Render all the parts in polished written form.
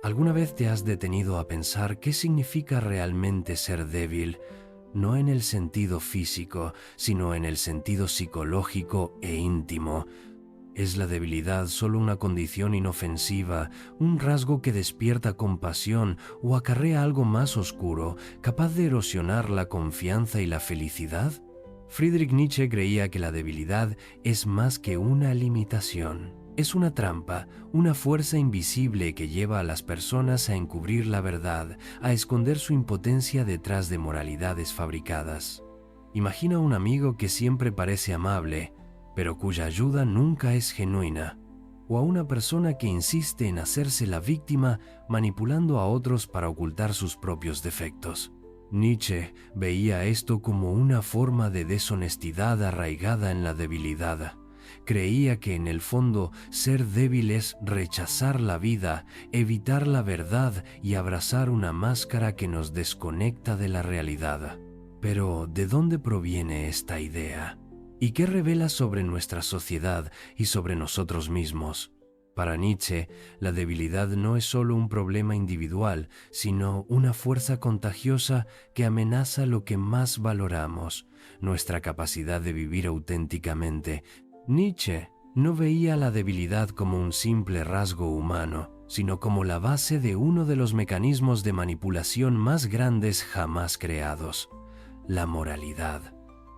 ¿Alguna vez te has detenido a pensar qué significa realmente ser débil? No en el sentido físico, sino en el sentido psicológico e íntimo. ¿Es la debilidad solo una condición inofensiva, un rasgo que despierta compasión o acarrea algo más oscuro, capaz de erosionar la confianza y la felicidad? Friedrich Nietzsche creía que la debilidad es más que una limitación. Es una trampa, una fuerza invisible que lleva a las personas a encubrir la verdad, a esconder su impotencia detrás de moralidades fabricadas. Imagina un amigo que siempre parece amable, pero cuya ayuda nunca es genuina, o a una persona que insiste en hacerse la víctima manipulando a otros para ocultar sus propios defectos. Nietzsche veía esto como una forma de deshonestidad arraigada en la debilidad. Creía que en el fondo ser débil es rechazar la vida, evitar la verdad y abrazar una máscara que nos desconecta de la realidad. Pero, ¿de dónde proviene esta idea? ¿Y qué revela sobre nuestra sociedad y sobre nosotros mismos? Para Nietzsche, la debilidad no es solo un problema individual, sino una fuerza contagiosa que amenaza lo que más valoramos, nuestra capacidad de vivir auténticamente. Nietzsche no veía la debilidad como un simple rasgo humano, sino como la base de uno de los mecanismos de manipulación más grandes jamás creados: la moralidad.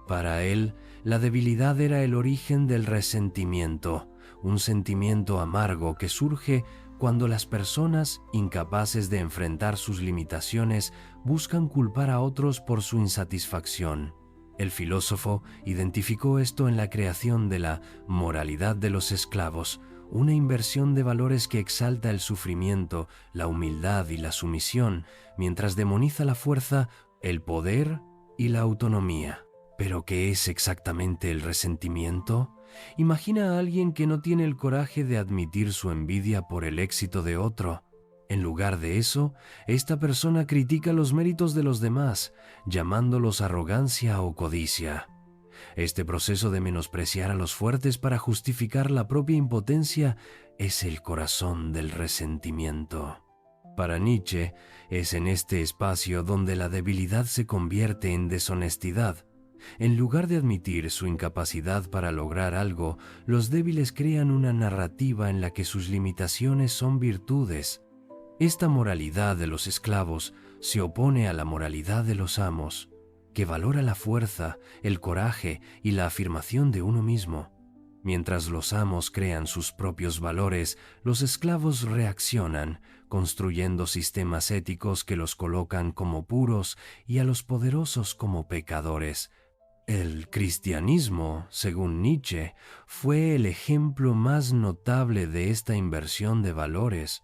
Para él, la debilidad era el origen del resentimiento, un sentimiento amargo que surge cuando las personas, incapaces de enfrentar sus limitaciones, buscan culpar a otros por su insatisfacción. El filósofo identificó esto en la creación de la moralidad de los esclavos, una inversión de valores que exalta el sufrimiento, la humildad y la sumisión, mientras demoniza la fuerza, el poder y la autonomía. ¿Pero qué es exactamente el resentimiento? Imagina a alguien que no tiene el coraje de admitir su envidia por el éxito de otro. En lugar de eso, esta persona critica los méritos de los demás, llamándolos arrogancia o codicia. Este proceso de menospreciar a los fuertes para justificar la propia impotencia es el corazón del resentimiento. Para Nietzsche, es en este espacio donde la debilidad se convierte en deshonestidad. En lugar de admitir su incapacidad para lograr algo, los débiles crean una narrativa en la que sus limitaciones son virtudes. Esta moralidad de los esclavos se opone a la moralidad de los amos, que valora la fuerza, el coraje y la afirmación de uno mismo. Mientras los amos crean sus propios valores, los esclavos reaccionan, construyendo sistemas éticos que los colocan como puros y a los poderosos como pecadores. El cristianismo, según Nietzsche, fue el ejemplo más notable de esta inversión de valores.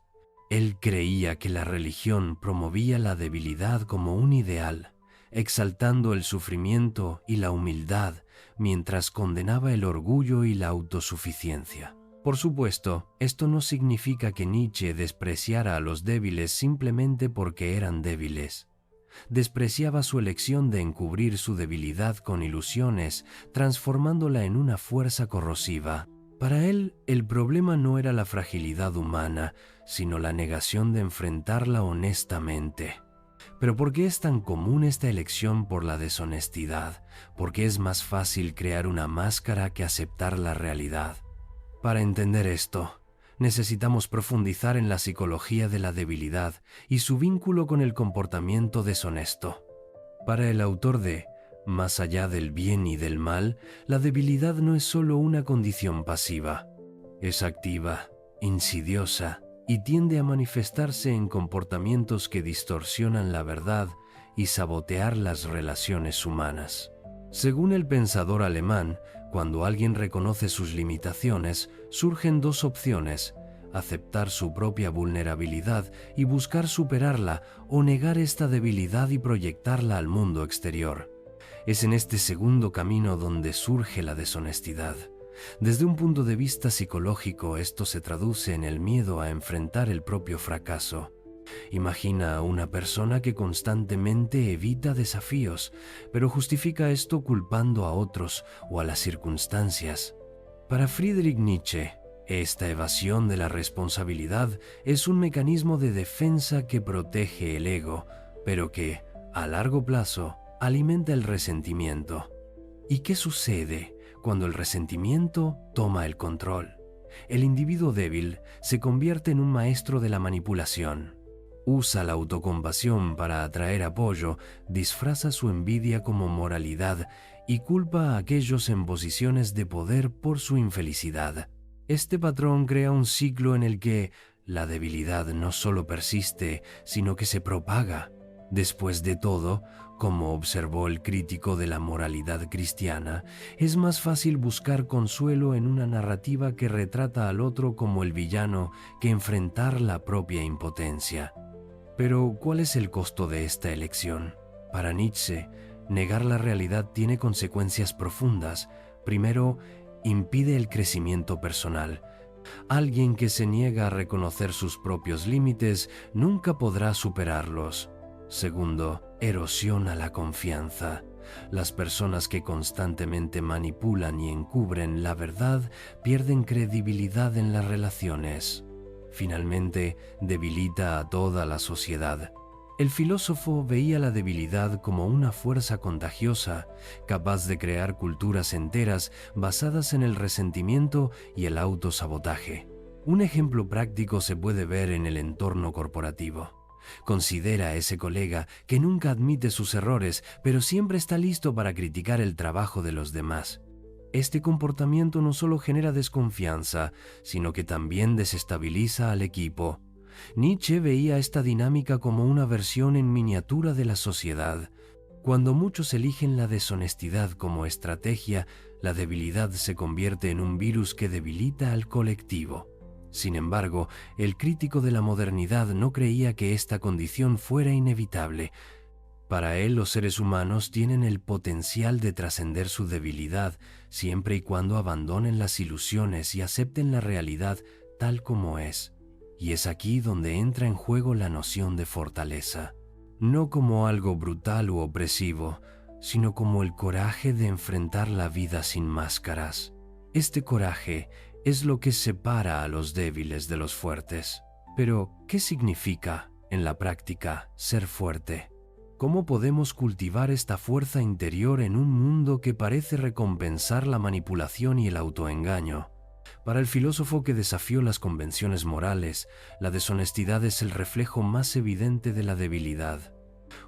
Él creía que la religión promovía la debilidad como un ideal, exaltando el sufrimiento y la humildad, mientras condenaba el orgullo y la autosuficiencia. Por supuesto, esto no significa que Nietzsche despreciara a los débiles simplemente porque eran débiles. Despreciaba su elección de encubrir su debilidad con ilusiones, transformándola en una fuerza corrosiva. Para él, el problema no era la fragilidad humana, sino la negación de enfrentarla honestamente. Pero ¿por qué es tan común esta elección por la deshonestidad? ¿Por qué es más fácil crear una máscara que aceptar la realidad? Para entender esto, necesitamos profundizar en la psicología de la debilidad y su vínculo con el comportamiento deshonesto. Para el autor de Más allá del bien y del mal, la debilidad no es solo una condición pasiva. Es activa, insidiosa y tiende a manifestarse en comportamientos que distorsionan la verdad y sabotear las relaciones humanas. Según el pensador alemán, cuando alguien reconoce sus limitaciones, surgen dos opciones: aceptar su propia vulnerabilidad y buscar superarla, o negar esta debilidad y proyectarla al mundo exterior. Es en este segundo camino donde surge la deshonestidad. Desde un punto de vista psicológico, esto se traduce en el miedo a enfrentar el propio fracaso. Imagina a una persona que constantemente evita desafíos, pero justifica esto culpando a otros o a las circunstancias. Para Friedrich Nietzsche, Esta evasión de la responsabilidad es un mecanismo de defensa que protege el ego, pero que, a largo plazo, alimenta el resentimiento. ¿Y qué sucede cuando el resentimiento toma el control? El individuo débil se convierte en un maestro de la manipulación. Usa la autocompasión para atraer apoyo, disfraza su envidia como moralidad y culpa a aquellos en posiciones de poder por su infelicidad. Este patrón crea un ciclo en el que la debilidad no solo persiste, sino que se propaga. Después de todo, como observó el crítico de la moralidad cristiana, es más fácil buscar consuelo en una narrativa que retrata al otro como el villano que enfrentar la propia impotencia. Pero, ¿cuál es el costo de esta elección? Para Nietzsche, negar la realidad tiene consecuencias profundas. Primero, impide el crecimiento personal. Alguien que se niega a reconocer sus propios límites nunca podrá superarlos. Segundo, erosiona la confianza. Las personas que constantemente manipulan y encubren la verdad pierden credibilidad en las relaciones. Finalmente, debilita a toda la sociedad. El filósofo veía la debilidad como una fuerza contagiosa, capaz de crear culturas enteras basadas en el resentimiento y el autosabotaje. Un ejemplo práctico se puede ver en el entorno corporativo. Considera a ese colega que nunca admite sus errores, pero siempre está listo para criticar el trabajo de los demás. Este comportamiento no solo genera desconfianza, sino que también desestabiliza al equipo. Nietzsche veía esta dinámica como una versión en miniatura de la sociedad. Cuando muchos eligen la deshonestidad como estrategia, la debilidad se convierte en un virus que debilita al colectivo. Sin embargo, el crítico de la modernidad no creía que esta condición fuera inevitable. Para él, los seres humanos tienen el potencial de trascender su debilidad siempre y cuando abandonen las ilusiones y acepten la realidad tal como es. Y es aquí donde entra en juego la noción de fortaleza, no como algo brutal u opresivo, sino como el coraje de enfrentar la vida sin máscaras. Este coraje es lo que separa a los débiles de los fuertes. Pero, ¿qué significa, en la práctica, ser fuerte? ¿Cómo podemos cultivar esta fuerza interior en un mundo que parece recompensar la manipulación y el autoengaño? Para el filósofo que desafió las convenciones morales, la deshonestidad es el reflejo más evidente de la debilidad.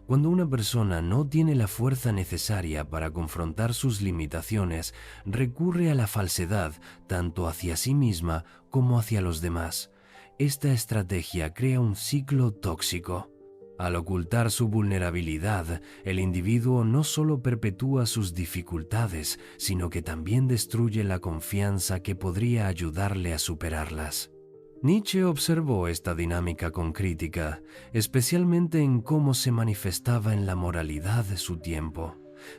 Cuando una persona no tiene la fuerza necesaria para confrontar sus limitaciones, recurre a la falsedad tanto hacia sí misma como hacia los demás. Esta estrategia crea un ciclo tóxico. Al ocultar su vulnerabilidad, el individuo no solo perpetúa sus dificultades, sino que también destruye la confianza que podría ayudarle a superarlas. Nietzsche observó esta dinámica con crítica, especialmente en cómo se manifestaba en la moralidad de su tiempo.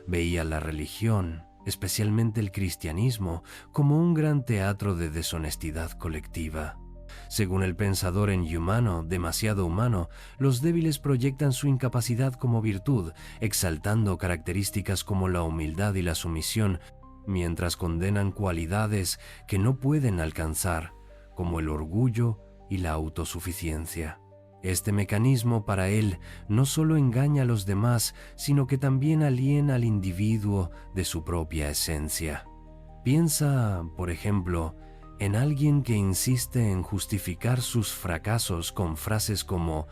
Veía la religión, especialmente el cristianismo, como un gran teatro de deshonestidad colectiva. Según el pensador Inhumano, demasiado humano, los débiles proyectan su incapacidad como virtud, exaltando características como la humildad y la sumisión, mientras condenan cualidades que no pueden alcanzar, como el orgullo y la autosuficiencia. Este mecanismo para él no solo engaña a los demás, sino que también aliena al individuo de su propia esencia. Piensa, por ejemplo, en alguien que insiste en justificar sus fracasos con frases como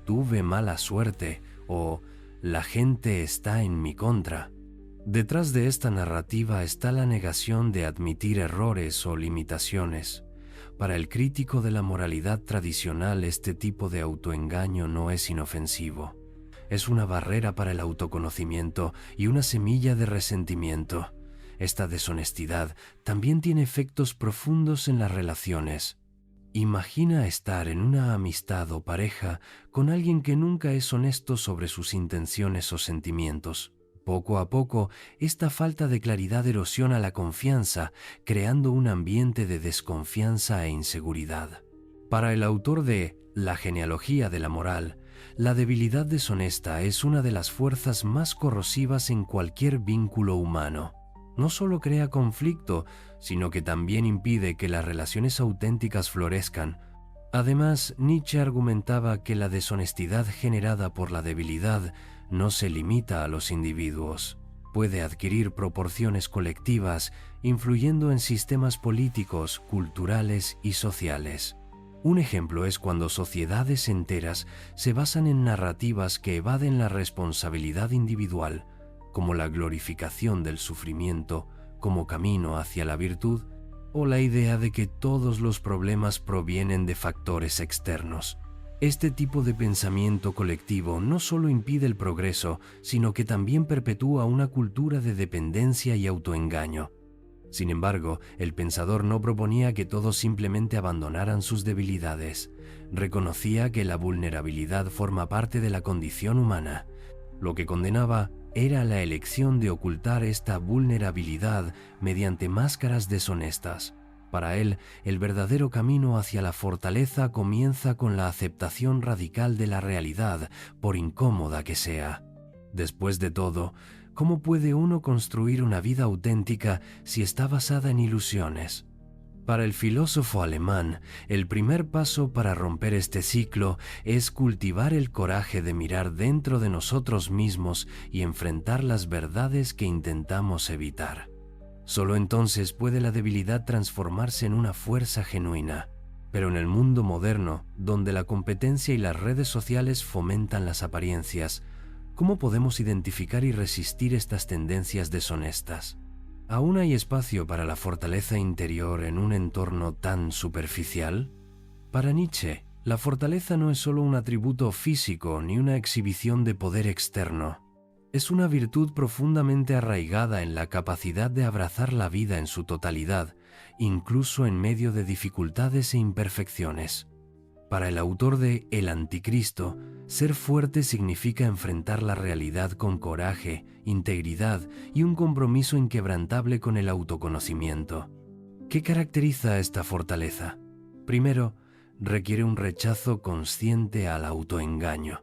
«tuve mala suerte» o «la gente está en mi contra». Detrás de esta narrativa está la negación de admitir errores o limitaciones. Para el crítico de la moralidad tradicional, este tipo de autoengaño no es inofensivo. Es una barrera para el autoconocimiento y una semilla de resentimiento. Esta deshonestidad también tiene efectos profundos en las relaciones. Imagina estar en una amistad o pareja con alguien que nunca es honesto sobre sus intenciones o sentimientos. Poco a poco, esta falta de claridad erosiona la confianza, creando un ambiente de desconfianza e inseguridad. Para el autor de La genealogía de la moral, la debilidad deshonesta es una de las fuerzas más corrosivas en cualquier vínculo humano. no solo crea conflicto, sino que también impide que las relaciones auténticas florezcan. Además, Nietzsche argumentaba que la deshonestidad generada por la debilidad no se limita a los individuos. Puede adquirir proporciones colectivas, influyendo en sistemas políticos, culturales y sociales. Un ejemplo es cuando sociedades enteras se basan en narrativas que evaden la responsabilidad individual, como la glorificación del sufrimiento como camino hacia la virtud, o la idea de que todos los problemas provienen de factores externos. Este tipo de pensamiento colectivo no solo impide el progreso, sino que también perpetúa una cultura de dependencia y autoengaño. Sin embargo, el pensador no proponía que todos simplemente abandonaran sus debilidades. Reconocía que la vulnerabilidad forma parte de la condición humana. Lo que condenaba era la elección de ocultar esta vulnerabilidad mediante máscaras deshonestas. Para él, el verdadero camino hacia la fortaleza comienza con la aceptación radical de la realidad, por incómoda que sea. Después de todo, ¿cómo puede uno construir una vida auténtica si está basada en ilusiones? Para el filósofo alemán, el primer paso para romper este ciclo es cultivar el coraje de mirar dentro de nosotros mismos y enfrentar las verdades que intentamos evitar. Solo entonces puede la debilidad transformarse en una fuerza genuina. Pero en el mundo moderno, donde la competencia y las redes sociales fomentan las apariencias, ¿cómo podemos identificar y resistir estas tendencias deshonestas? ¿Aún hay espacio para la fortaleza interior en un entorno tan superficial? Para Nietzsche, la fortaleza no es solo un atributo físico ni una exhibición de poder externo. Es una virtud profundamente arraigada en la capacidad de abrazar la vida en su totalidad, incluso en medio de dificultades e imperfecciones. Para el autor de El Anticristo, ser fuerte significa enfrentar la realidad con coraje, integridad y un compromiso inquebrantable con el autoconocimiento. ¿Qué caracteriza esta fortaleza? Primero, requiere un rechazo consciente al autoengaño.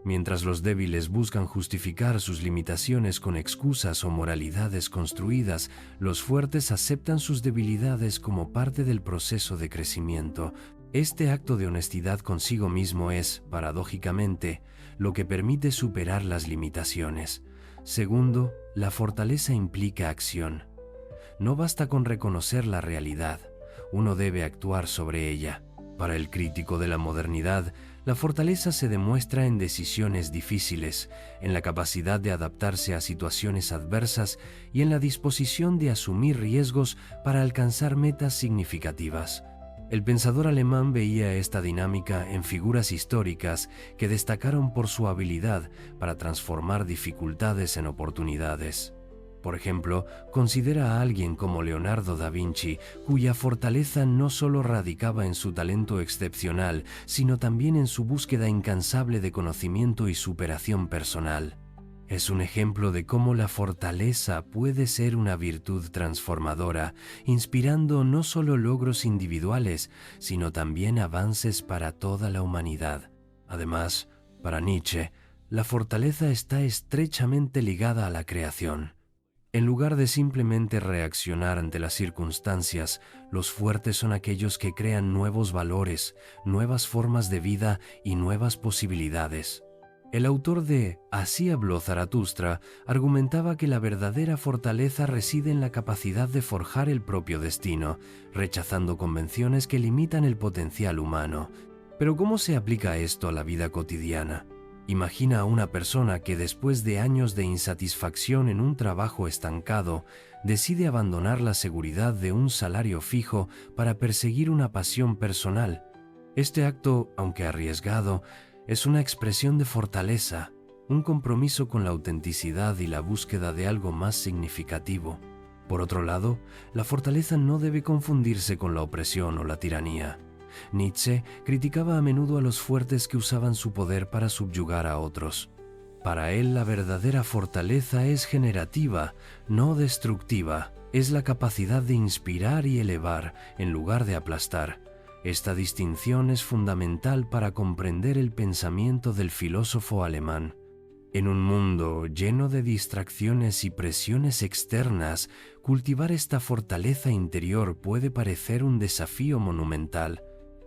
Mientras los débiles buscan justificar sus limitaciones con excusas o moralidades construidas, los fuertes aceptan sus debilidades como parte del proceso de crecimiento. Este acto de honestidad consigo mismo es, paradójicamente, lo que permite superar las limitaciones. Segundo, la fortaleza implica acción. No basta con reconocer la realidad, uno debe actuar sobre ella. Para el crítico de la modernidad, la fortaleza se demuestra en decisiones difíciles, en la capacidad de adaptarse a situaciones adversas y en la disposición de asumir riesgos para alcanzar metas significativas. El pensador alemán veía esta dinámica en figuras históricas que destacaron por su habilidad para transformar dificultades en oportunidades. Por ejemplo, considera a alguien como Leonardo da Vinci, cuya fortaleza no solo radicaba en su talento excepcional, sino también en su búsqueda incansable de conocimiento y superación personal. Es un ejemplo de cómo la fortaleza puede ser una virtud transformadora, inspirando no solo logros individuales, sino también avances para toda la humanidad. Además, para Nietzsche, la fortaleza está estrechamente ligada a la creación. En lugar de simplemente reaccionar ante las circunstancias, los fuertes son aquellos que crean nuevos valores, nuevas formas de vida y nuevas posibilidades. El autor de Así habló Zaratustra argumentaba que la verdadera fortaleza reside en la capacidad de forjar el propio destino, rechazando convenciones que limitan el potencial humano. Pero ¿cómo se aplica esto a la vida cotidiana? Imagina a una persona que después de años de insatisfacción en un trabajo estancado, decide abandonar la seguridad de un salario fijo para perseguir una pasión personal. Este acto, aunque arriesgado, es una expresión de fortaleza, un compromiso con la autenticidad y la búsqueda de algo más significativo. Por otro lado, la fortaleza no debe confundirse con la opresión o la tiranía. Nietzsche criticaba a menudo a los fuertes que usaban su poder para subyugar a otros. Para él, la verdadera fortaleza es generativa, no destructiva. Es la capacidad de inspirar y elevar en lugar de aplastar. Esta distinción es fundamental para comprender el pensamiento del filósofo alemán. En un mundo lleno de distracciones y presiones externas, cultivar esta fortaleza interior puede parecer un desafío monumental.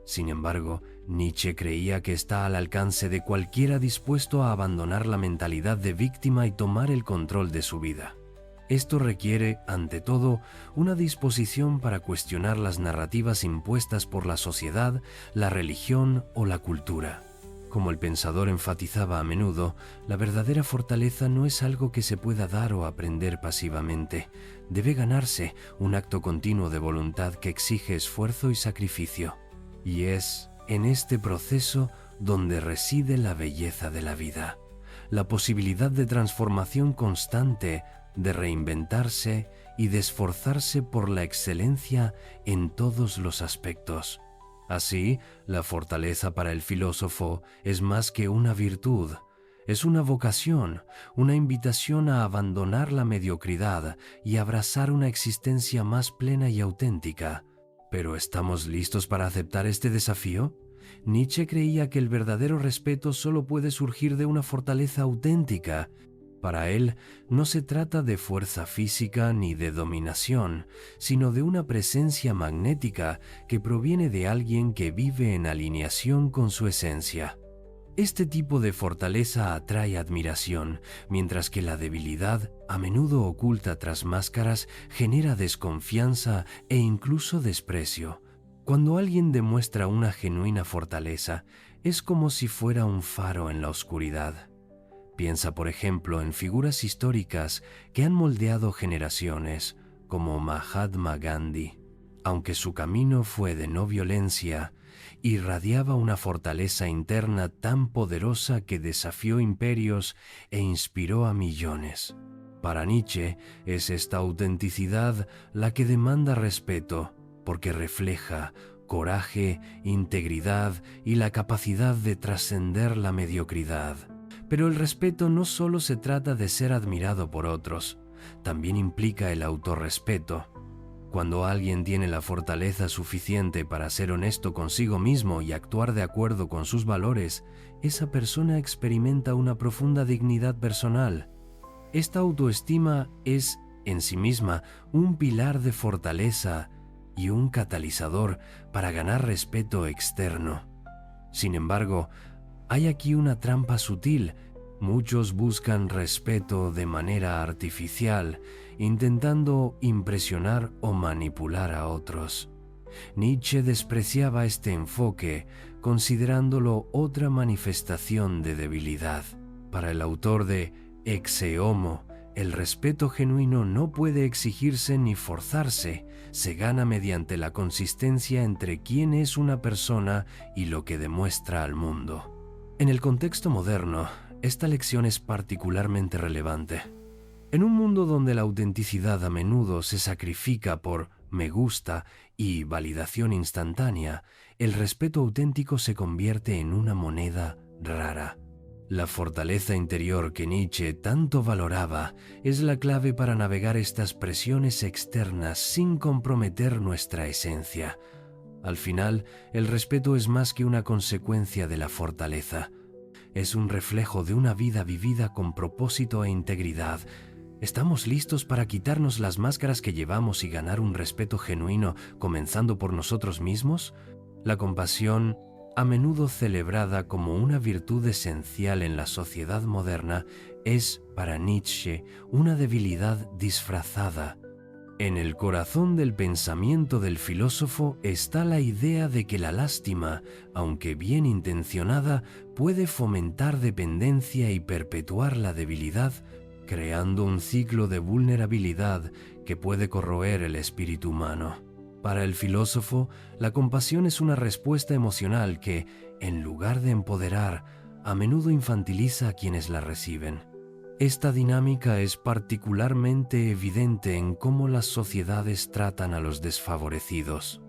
Sin embargo, Nietzsche creía que está al alcance de cualquiera dispuesto a abandonar la mentalidad de víctima y tomar el control de su vida. Esto requiere, ante todo, una disposición para cuestionar las narrativas impuestas por la sociedad, la religión o la cultura. Como el pensador enfatizaba a menudo, la verdadera fortaleza no es algo que se pueda dar o aprender pasivamente. Debe ganarse, un acto continuo de voluntad que exige esfuerzo y sacrificio. Y es en este proceso donde reside la belleza de la vida, la posibilidad de transformación constante, de reinventarse y de esforzarse por la excelencia en todos los aspectos. Así, la fortaleza para el filósofo es más que una virtud, es una vocación, una invitación a abandonar la mediocridad y abrazar una existencia más plena y auténtica. ¿Pero estamos listos para aceptar este desafío? Nietzsche creía que el verdadero respeto solo puede surgir de una fortaleza auténtica. Para él, no se trata de fuerza física ni de dominación, sino de una presencia magnética que proviene de alguien que vive en alineación con su esencia. Este tipo de fortaleza atrae admiración, mientras que la debilidad, a menudo oculta tras máscaras, genera desconfianza e incluso desprecio. Cuando alguien demuestra una genuina fortaleza, es como si fuera un faro en la oscuridad. Piensa, por ejemplo, en figuras históricas que han moldeado generaciones, como Mahatma Gandhi. Aunque su camino fue de no violencia, irradiaba una fortaleza interna tan poderosa que desafió imperios e inspiró a millones. Para Nietzsche, es esta autenticidad la que demanda respeto, porque refleja coraje, integridad y la capacidad de trascender la mediocridad. Pero el respeto no solo se trata de ser admirado por otros, también implica el autorrespeto. Cuando alguien tiene la fortaleza suficiente para ser honesto consigo mismo y actuar de acuerdo con sus valores, esa persona experimenta una profunda dignidad personal. Esta autoestima es, en sí misma, un pilar de fortaleza y un catalizador para ganar respeto externo. Sin embargo, hay aquí una trampa sutil. Muchos buscan respeto de manera artificial, intentando impresionar o manipular a otros. Nietzsche despreciaba este enfoque, considerándolo otra manifestación de debilidad. Para el autor de Ecce Homo, el respeto genuino no puede exigirse ni forzarse, se gana mediante la consistencia entre quién es una persona y lo que demuestra al mundo. En el contexto moderno, esta lección es particularmente relevante. En un mundo donde la autenticidad a menudo se sacrifica por me gusta y validación instantánea, el respeto auténtico se convierte en una moneda rara. La fortaleza interior que Nietzsche tanto valoraba es la clave para navegar estas presiones externas sin comprometer nuestra esencia. Al final, el respeto es más que una consecuencia de la fortaleza. Es un reflejo de una vida vivida con propósito e integridad. ¿Estamos listos para quitarnos las máscaras que llevamos y ganar un respeto genuino, comenzando por nosotros mismos? La compasión, a menudo celebrada como una virtud esencial en la sociedad moderna, es, para Nietzsche, una debilidad disfrazada. En el corazón del pensamiento del filósofo está la idea de que la lástima, aunque bien intencionada, puede fomentar dependencia y perpetuar la debilidad, creando un ciclo de vulnerabilidad que puede corroer el espíritu humano. Para el filósofo, la compasión es una respuesta emocional que, en lugar de empoderar, a menudo infantiliza a quienes la reciben. Esta dinámica es particularmente evidente en cómo las sociedades tratan a los desfavorecidos.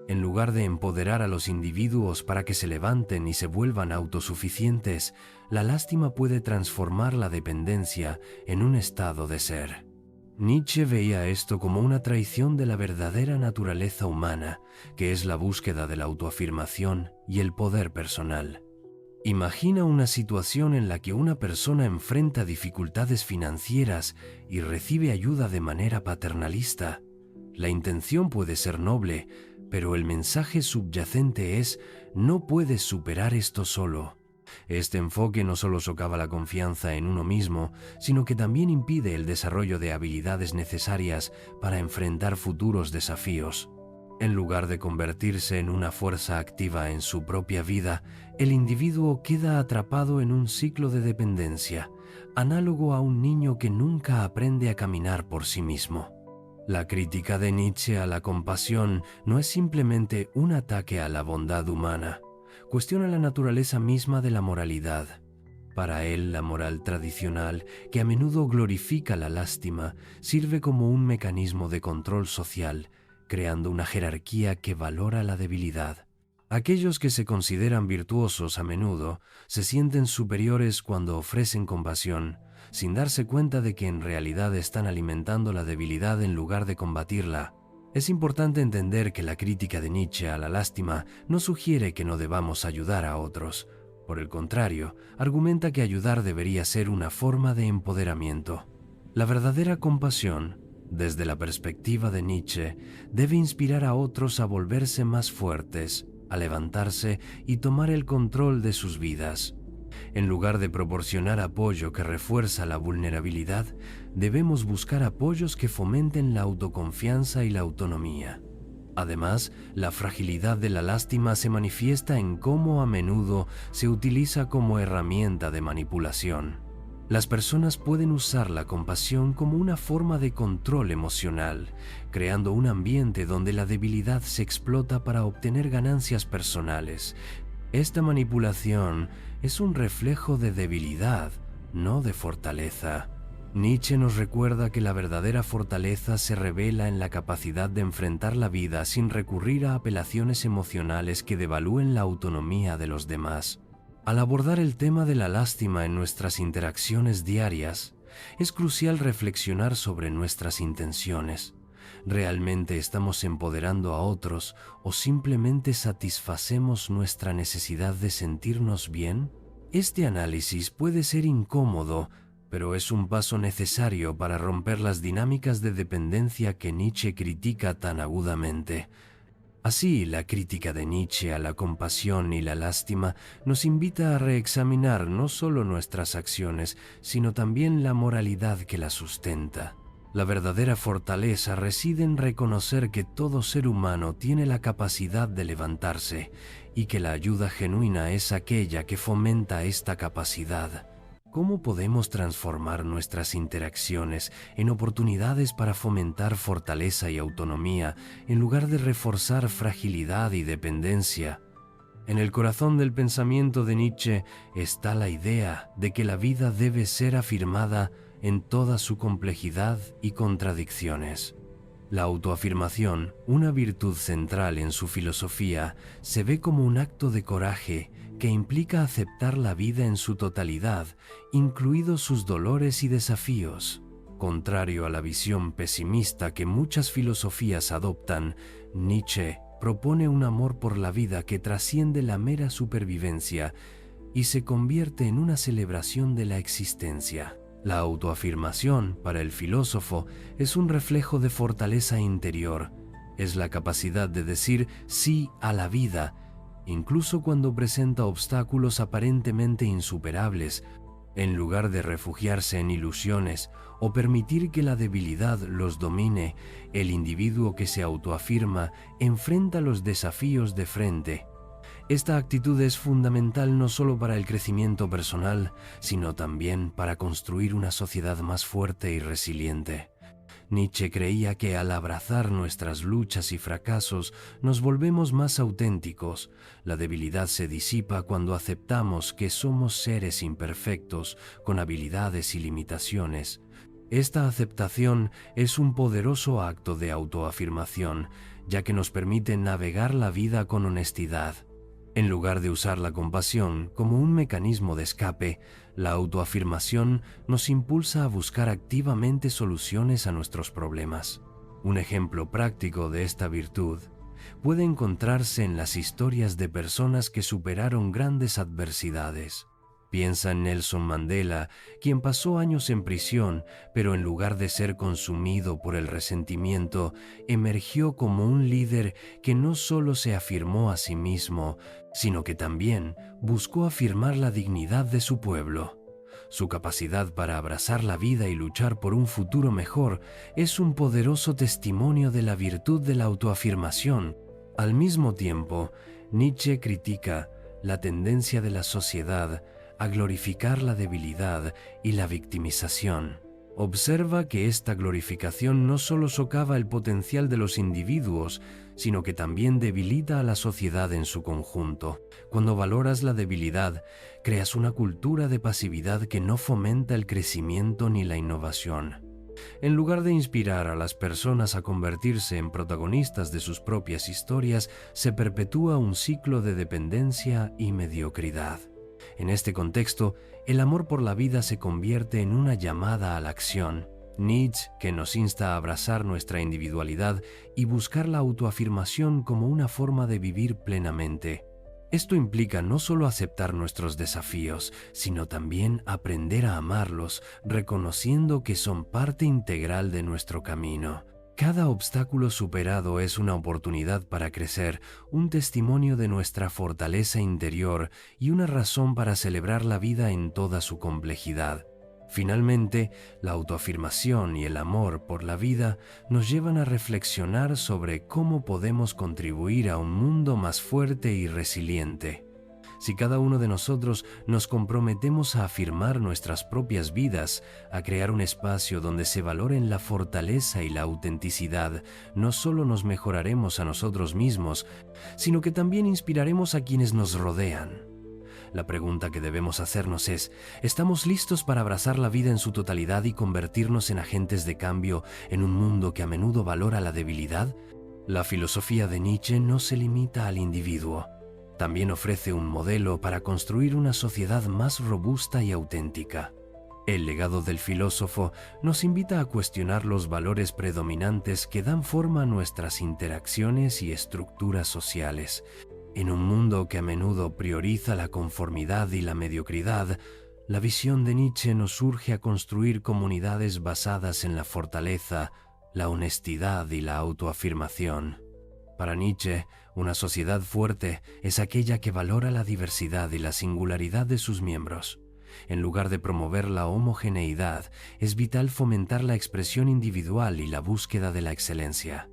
En lugar de empoderar a los individuos para que se levanten y se vuelvan autosuficientes, la lástima puede transformar la dependencia en un estado de ser. Nietzsche veía esto como una traición de la verdadera naturaleza humana, que es la búsqueda de la autoafirmación y el poder personal. Imagina una situación en la que una persona enfrenta dificultades financieras y recibe ayuda de manera paternalista. La intención puede ser noble, pero el mensaje subyacente es: no puedes superar esto solo. Este enfoque no solo socava la confianza en uno mismo, sino que también impide el desarrollo de habilidades necesarias para enfrentar futuros desafíos. En lugar de convertirse en una fuerza activa en su propia vida, el individuo queda atrapado en un ciclo de dependencia, análogo a un niño que nunca aprende a caminar por sí mismo. La crítica de Nietzsche a la compasión no es simplemente un ataque a la bondad humana. Cuestiona la naturaleza misma de la moralidad. Para él, la moral tradicional, que a menudo glorifica la lástima, sirve como un mecanismo de control social, creando una jerarquía que valora la debilidad. Aquellos que se consideran virtuosos a menudo se sienten superiores cuando ofrecen compasión, sin darse cuenta de que en realidad están alimentando la debilidad en lugar de combatirla. Es importante entender que la crítica de Nietzsche a la lástima no sugiere que no debamos ayudar a otros. Por el contrario, argumenta que ayudar debería ser una forma de empoderamiento. La verdadera compasión, desde la perspectiva de Nietzsche, debe inspirar a otros a volverse más fuertes, a levantarse y tomar el control de sus vidas. En lugar de proporcionar apoyo que refuerza la vulnerabilidad, debemos buscar apoyos que fomenten la autoconfianza y la autonomía. Además, la fragilidad de la lástima se manifiesta en cómo a menudo se utiliza como herramienta de manipulación. Las personas pueden usar la compasión como una forma de control emocional, creando un ambiente donde la debilidad se explota para obtener ganancias personales. Esta manipulación es un reflejo de debilidad, no de fortaleza. Nietzsche nos recuerda que la verdadera fortaleza se revela en la capacidad de enfrentar la vida sin recurrir a apelaciones emocionales que devalúen la autonomía de los demás. Al abordar el tema de la lástima en nuestras interacciones diarias, es crucial reflexionar sobre nuestras intenciones. ¿Realmente estamos empoderando a otros o simplemente satisfacemos nuestra necesidad de sentirnos bien? Este análisis puede ser incómodo, pero es un paso necesario para romper las dinámicas de dependencia que Nietzsche critica tan agudamente. Así, la crítica de Nietzsche a la compasión y la lástima nos invita a reexaminar no solo nuestras acciones, sino también la moralidad que las sustenta. La verdadera fortaleza reside en reconocer que todo ser humano tiene la capacidad de levantarse y que la ayuda genuina es aquella que fomenta esta capacidad. ¿Cómo podemos transformar nuestras interacciones en oportunidades para fomentar fortaleza y autonomía en lugar de reforzar fragilidad y dependencia? En el corazón del pensamiento de Nietzsche está la idea de que la vida debe ser afirmada en toda su complejidad y contradicciones. La autoafirmación, una virtud central en su filosofía, se ve como un acto de coraje que implica aceptar la vida en su totalidad, incluidos sus dolores y desafíos. Contrario a la visión pesimista que muchas filosofías adoptan, Nietzsche propone un amor por la vida que trasciende la mera supervivencia y se convierte en una celebración de la existencia. La autoafirmación, para el filósofo, es un reflejo de fortaleza interior. Es la capacidad de decir sí a la vida, incluso cuando presenta obstáculos aparentemente insuperables, en lugar de refugiarse en ilusiones o permitir que la debilidad los domine. El individuo que se autoafirma enfrenta los desafíos de frente. Esta actitud es fundamental no solo para el crecimiento personal, sino también para construir una sociedad más fuerte y resiliente. Nietzsche creía que al abrazar nuestras luchas y fracasos nos volvemos más auténticos. La debilidad se disipa cuando aceptamos que somos seres imperfectos, con habilidades y limitaciones. Esta aceptación es un poderoso acto de autoafirmación, ya que nos permite navegar la vida con honestidad. En lugar de usar la compasión como un mecanismo de escape, la autoafirmación nos impulsa a buscar activamente soluciones a nuestros problemas. Un ejemplo práctico de esta virtud puede encontrarse en las historias de personas que superaron grandes adversidades. Piensa en Nelson Mandela, quien pasó años en prisión, pero en lugar de ser consumido por el resentimiento, emergió como un líder que no solo se afirmó a sí mismo, sino que también buscó afirmar la dignidad de su pueblo. Su capacidad para abrazar la vida y luchar por un futuro mejor es un poderoso testimonio de la virtud de la autoafirmación. Al mismo tiempo, Nietzsche critica la tendencia de la sociedad a glorificar la debilidad y la victimización. Observa que esta glorificación no solo socava el potencial de los individuos, sino que también debilita a la sociedad en su conjunto. Cuando valoras la debilidad, creas una cultura de pasividad que no fomenta el crecimiento ni la innovación. En lugar de inspirar a las personas a convertirse en protagonistas de sus propias historias, se perpetúa un ciclo de dependencia y mediocridad. En este contexto, el amor por la vida se convierte en una llamada a la acción. Nietzsche, que nos insta a abrazar nuestra individualidad y buscar la autoafirmación como una forma de vivir plenamente. Esto implica no solo aceptar nuestros desafíos, sino también aprender a amarlos, reconociendo que son parte integral de nuestro camino. Cada obstáculo superado es una oportunidad para crecer, un testimonio de nuestra fortaleza interior y una razón para celebrar la vida en toda su complejidad. Finalmente, la autoafirmación y el amor por la vida nos llevan a reflexionar sobre cómo podemos contribuir a un mundo más fuerte y resiliente. Si cada uno de nosotros nos comprometemos a afirmar nuestras propias vidas, a crear un espacio donde se valoren la fortaleza y la autenticidad, no solo nos mejoraremos a nosotros mismos, sino que también inspiraremos a quienes nos rodean. La pregunta que debemos hacernos es, ¿estamos listos para abrazar la vida en su totalidad y convertirnos en agentes de cambio en un mundo que a menudo valora la debilidad? La filosofía de Nietzsche no se limita al individuo. También ofrece un modelo para construir una sociedad más robusta y auténtica. El legado del filósofo nos invita a cuestionar los valores predominantes que dan forma a nuestras interacciones y estructuras sociales. En un mundo que a menudo prioriza la conformidad y la mediocridad, la visión de Nietzsche nos urge a construir comunidades basadas en la fortaleza, la honestidad y la autoafirmación. Para Nietzsche, una sociedad fuerte es aquella que valora la diversidad y la singularidad de sus miembros. En lugar de promover la homogeneidad, es vital fomentar la expresión individual y la búsqueda de la excelencia.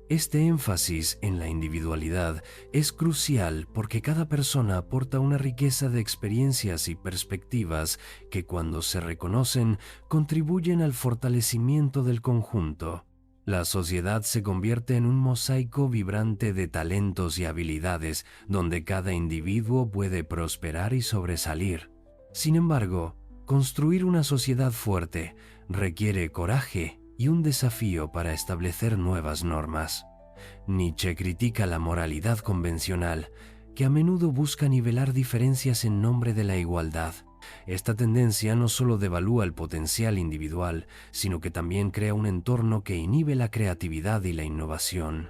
Este énfasis en la individualidad es crucial porque cada persona aporta una riqueza de experiencias y perspectivas que, cuando se reconocen, contribuyen al fortalecimiento del conjunto. La sociedad se convierte en un mosaico vibrante de talentos y habilidades donde cada individuo puede prosperar y sobresalir. Sin embargo, construir una sociedad fuerte requiere coraje y un desafío para establecer nuevas normas. Nietzsche critica la moralidad convencional, que a menudo busca nivelar diferencias en nombre de la igualdad. Esta tendencia no solo devalúa el potencial individual, sino que también crea un entorno que inhibe la creatividad y la innovación.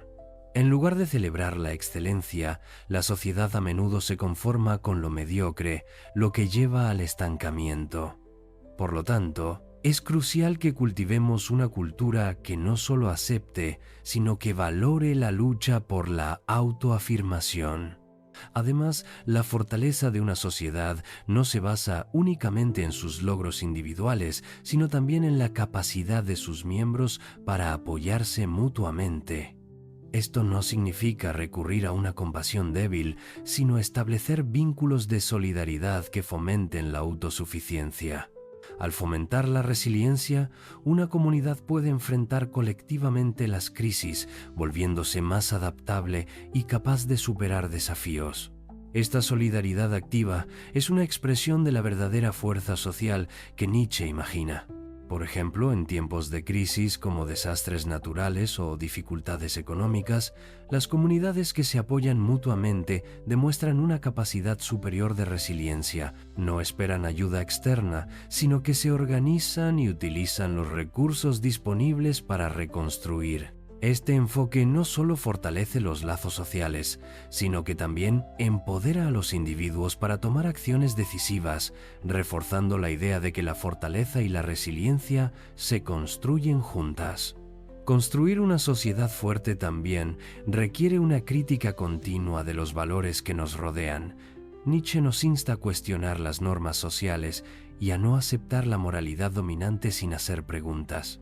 En lugar de celebrar la excelencia, la sociedad a menudo se conforma con lo mediocre, lo que lleva al estancamiento. Por lo tanto, es crucial que cultivemos una cultura que no solo acepte, sino que valore la lucha por la autoafirmación. Además, la fortaleza de una sociedad no se basa únicamente en sus logros individuales, sino también en la capacidad de sus miembros para apoyarse mutuamente. Esto no significa recurrir a una compasión débil, sino establecer vínculos de solidaridad que fomenten la autosuficiencia. Al fomentar la resiliencia, una comunidad puede enfrentar colectivamente las crisis, volviéndose más adaptable y capaz de superar desafíos. Esta solidaridad activa es una expresión de la verdadera fuerza social que Nietzsche imagina. Por ejemplo, en tiempos de crisis como desastres naturales o dificultades económicas, las comunidades que se apoyan mutuamente demuestran una capacidad superior de resiliencia. No esperan ayuda externa, sino que se organizan y utilizan los recursos disponibles para reconstruir. Este enfoque no solo fortalece los lazos sociales, sino que también empodera a los individuos para tomar acciones decisivas, reforzando la idea de que la fortaleza y la resiliencia se construyen juntas. Construir una sociedad fuerte también requiere una crítica continua de los valores que nos rodean. Nietzsche nos insta a cuestionar las normas sociales y a no aceptar la moralidad dominante sin hacer preguntas.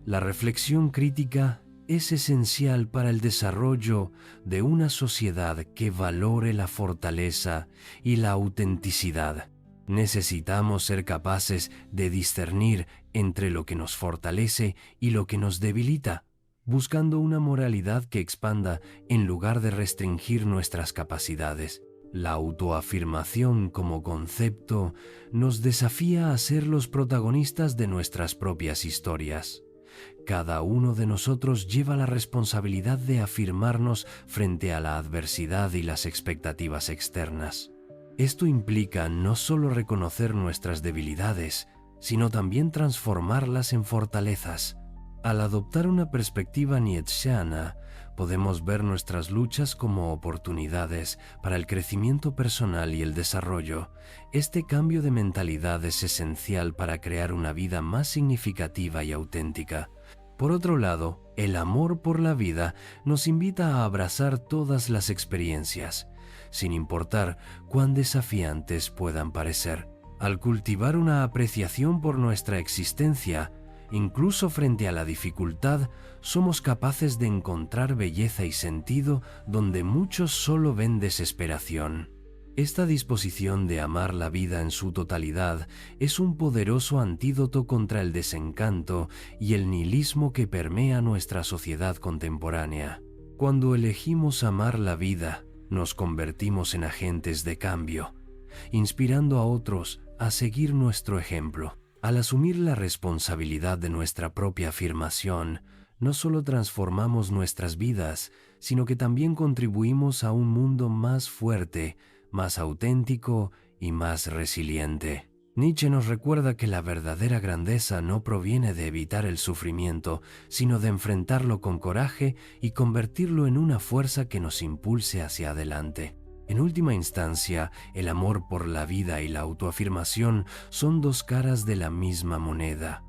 La reflexión crítica es esencial para el desarrollo de una sociedad que valore la fortaleza y la autenticidad. Necesitamos ser capaces de discernir entre lo que nos fortalece y lo que nos debilita, buscando una moralidad que expanda en lugar de restringir nuestras capacidades. La autoafirmación como concepto nos desafía a ser los protagonistas de nuestras propias historias. Cada uno de nosotros lleva la responsabilidad de afirmarnos frente a la adversidad y las expectativas externas. Esto implica no solo reconocer nuestras debilidades, sino también transformarlas en fortalezas. Al adoptar una perspectiva nietzscheana, podemos ver nuestras luchas como oportunidades para el crecimiento personal y el desarrollo. Este cambio de mentalidad es esencial para crear una vida más significativa y auténtica. Por otro lado, el amor por la vida nos invita a abrazar todas las experiencias, sin importar cuán desafiantes puedan parecer. Al cultivar una apreciación por nuestra existencia, incluso frente a la dificultad, somos capaces de encontrar belleza y sentido donde muchos solo ven desesperación. Esta disposición de amar la vida en su totalidad es un poderoso antídoto contra el desencanto y el nihilismo que permea nuestra sociedad contemporánea. Cuando elegimos amar la vida, nos convertimos en agentes de cambio, inspirando a otros a seguir nuestro ejemplo. Al asumir la responsabilidad de nuestra propia afirmación, no solo transformamos nuestras vidas, sino que también contribuimos a un mundo más fuerte, más auténtico y más resiliente. Nietzsche nos recuerda que la verdadera grandeza no proviene de evitar el sufrimiento, sino de enfrentarlo con coraje y convertirlo en una fuerza que nos impulse hacia adelante. En última instancia, el amor por la vida y la autoafirmación son dos caras de la misma moneda.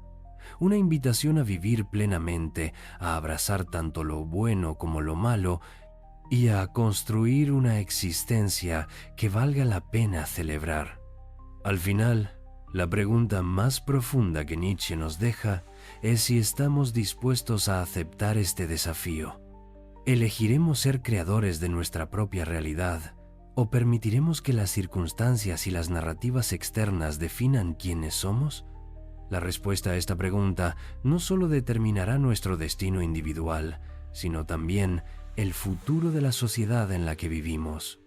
Una invitación a vivir plenamente, a abrazar tanto lo bueno como lo malo y a construir una existencia que valga la pena celebrar. Al final, la pregunta más profunda que Nietzsche nos deja es si estamos dispuestos a aceptar este desafío. ¿Elegiremos ser creadores de nuestra propia realidad o permitiremos que las circunstancias y las narrativas externas definan quiénes somos? La respuesta a esta pregunta no solo determinará nuestro destino individual, sino también el futuro de la sociedad en la que vivimos.